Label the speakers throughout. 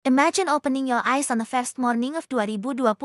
Speaker 1: Imagine opening your eyes on the first morning of 2026,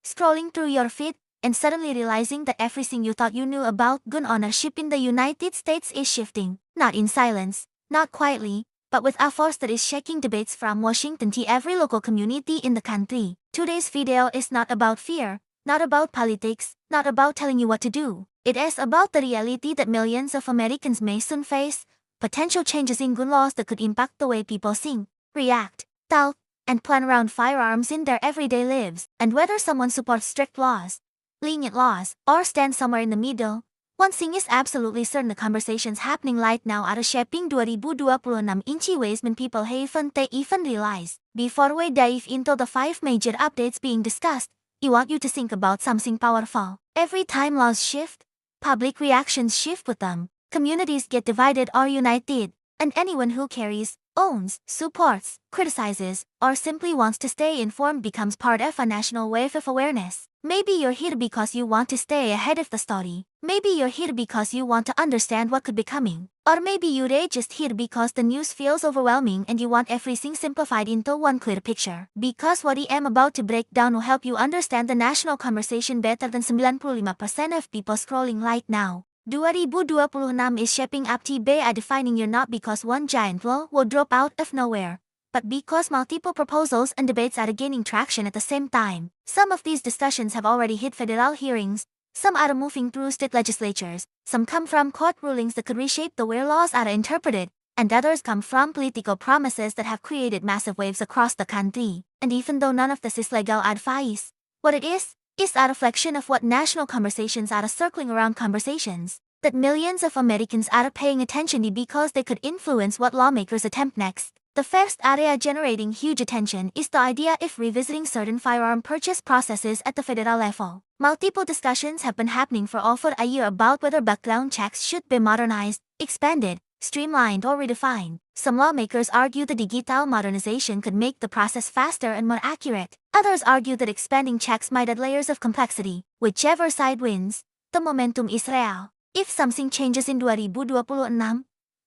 Speaker 1: scrolling through your feed, and suddenly realizing that everything you thought you knew about gun ownership in the United States is shifting, not in silence, not quietly, but with a force that is shaking debates from Washington to every local community in the country. Today's video is not about fear, not about politics, not about telling you what to do. It is about the reality that millions of Americans may soon face, potential changes in gun laws that could impact the way people think, react, talk, and plan around firearms in their everyday lives. And whether someone supports strict laws, lenient laws, or stands somewhere in the middle, one thing is absolutely certain: the conversations happening right now are shaping 2026 in ways many people haven't even realized. Before we dive into the 5 major updates being discussed, I want you to think about something powerful. Every time laws shift, public reactions shift with them. Communities get divided or united, and anyone who carries, owns, supports, criticizes, or simply wants to stay informed becomes part of a national wave of awareness. Maybe you're here because you want to stay ahead of the story. Maybe you're here because you want to understand what could be coming. Or maybe you're just here because the news feels overwhelming and you want everything simplified into one clear picture. Because what I am about to break down will help you understand the national conversation better than 95% of people scrolling right now. 2026 is shaping up to be a defining year, not because one giant law will drop out of nowhere, but because multiple proposals and debates are gaining traction at the same time. Some of these discussions have already hit federal hearings, some are moving through state legislatures, some come from court rulings that could reshape the way laws are interpreted, and others come from political promises that have created massive waves across the country. And even though none of this is legal advice, what it is a reflection of what national conversations are circling around, conversations that millions of Americans are paying attention to because they could influence what lawmakers attempt next. The first area generating huge attention is the idea of revisiting certain firearm purchase processes at the federal level. Multiple discussions have been happening for over a year about whether background checks should be modernized, expanded, streamlined, or redefined. Some lawmakers argue that digital modernization could make the process faster and more accurate. Others argue that expanding checks might add layers of complexity. Whichever side wins, the momentum is real. If something changes in 2026,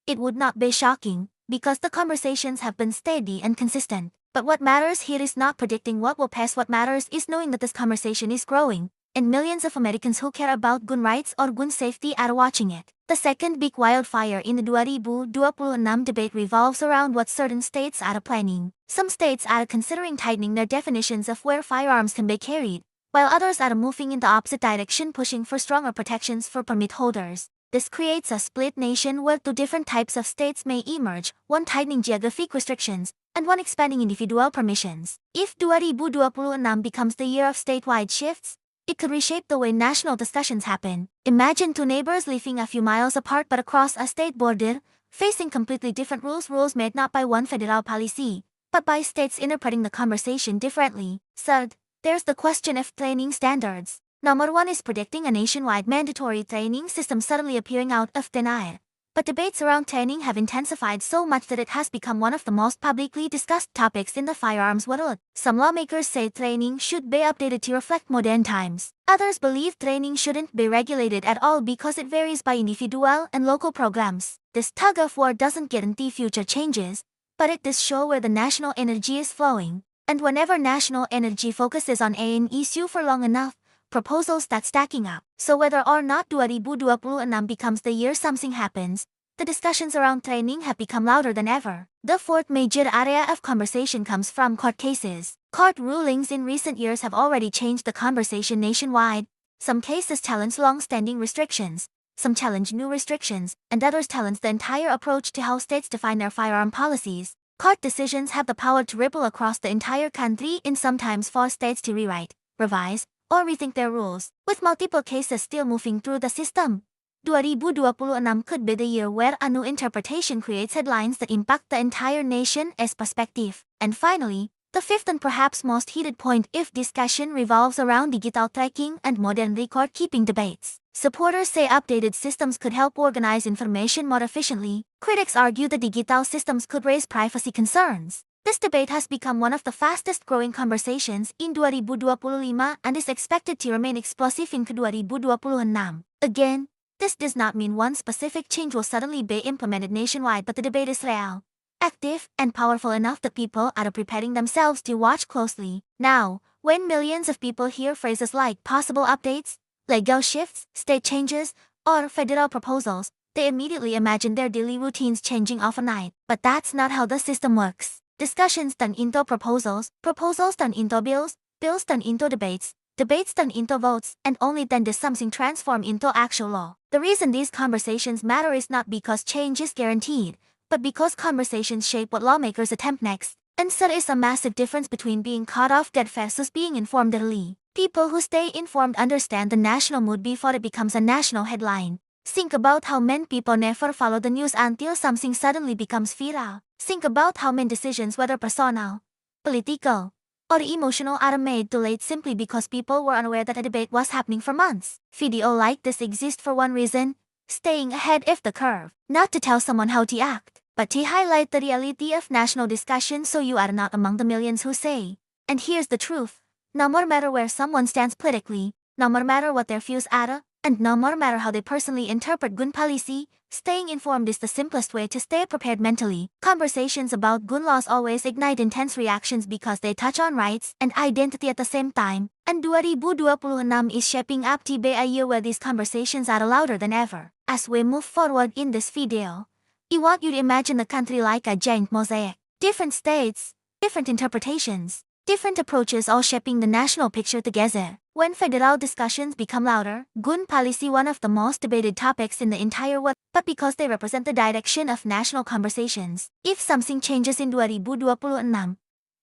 Speaker 1: it would not be shocking, because the conversations have been steady and consistent. But what matters here is not predicting what will pass. What matters is knowing that this conversation is growing, and millions of Americans who care about gun rights or gun safety are watching it. The second big wildfire in the 2026 debate revolves around what certain states are planning. Some states are considering tightening their definitions of where firearms can be carried, while others are moving in the opposite direction, pushing for stronger protections for permit holders. This creates a split nation where two different types of states may emerge, one tightening geographic restrictions, and one expanding individual permissions. If 2026 becomes the year of statewide shifts, it could reshape the way national discussions happen. Imagine two neighbors living a few miles apart but across a state border, facing completely different rules made not by one federal policy, but by states interpreting the conversation differently. Third, there's the question of training standards. Number 1 is predicting a nationwide mandatory training system suddenly appearing out of thin air. But debates around training have intensified so much that it has become one of the most publicly discussed topics in the firearms world. Some lawmakers say training should be updated to reflect modern times. Others believe training shouldn't be regulated at all because it varies by individual and local programs. This tug of war doesn't guarantee future changes, but it does show where the national energy is flowing. And whenever national energy focuses on an issue for long enough, proposals start stacking up. So whether or not 2026 becomes the year something happens, the discussions around training have become louder than ever. The fourth major area of conversation comes from court cases. Court rulings in recent years have already changed the conversation nationwide. Some cases challenge long-standing restrictions, some challenge new restrictions, and others challenge the entire approach to how states define their firearm policies. Court decisions have the power to ripple across the entire country and sometimes force states to rewrite, revise, or rethink their rules. With multiple cases still moving through the system, 2026 could be the year where a new interpretation creates headlines that impact the entire nation as perspective. And finally, the fifth and perhaps most heated point of discussion revolves around digital tracking and modern record-keeping debates. Supporters say updated systems could help organize information more efficiently. Critics argue that digital systems could raise privacy concerns. This debate has become one of the fastest-growing conversations in 2025 and is expected to remain explosive in 2026. Again, this does not mean one specific change will suddenly be implemented nationwide, but the debate is real, active, and powerful enough that people are preparing themselves to watch closely. Now, when millions of people hear phrases like possible updates, legal shifts, state changes, or federal proposals, they immediately imagine their daily routines changing overnight. But that's not how the system works. Discussions turn into proposals, proposals turn into bills, bills turn into debates, debates turn into votes, and only then does something transform into actual law. The reason these conversations matter is not because change is guaranteed, but because conversations shape what lawmakers attempt next. And there is a massive difference between being caught off guard versus being informed early. People who stay informed understand the national mood before it becomes a national headline. Think about how many people never follow the news until something suddenly becomes viral. Think about how many decisions, whether personal, political, or emotional, are made too late simply because people were unaware that a debate was happening for months. Video like this exists for one reason: staying ahead of the curve. Not to tell someone how to act, but to highlight the reality of national discussion so you are not among the millions who say, and here's the truth, no more matter where someone stands politically, no more matter what their views are, and no more matter how they personally interpret gun policy, staying informed is the simplest way to stay prepared mentally. Conversations about gun laws always ignite intense reactions because they touch on rights and identity at the same time, and 2026 is shaping up to be a year where these conversations are louder than ever. As we move forward in this video, I want you to imagine the country like a giant mosaic. Different states, different interpretations, different approaches all shaping the national picture together. When federal discussions become louder, gun policy one of the most debated topics in the entire world, but because they represent the direction of national conversations. If something changes in 2026,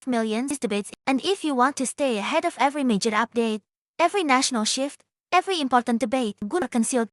Speaker 1: millions debates, and if you want to stay ahead of every major update, every national shift, every important debate, gun are concealed,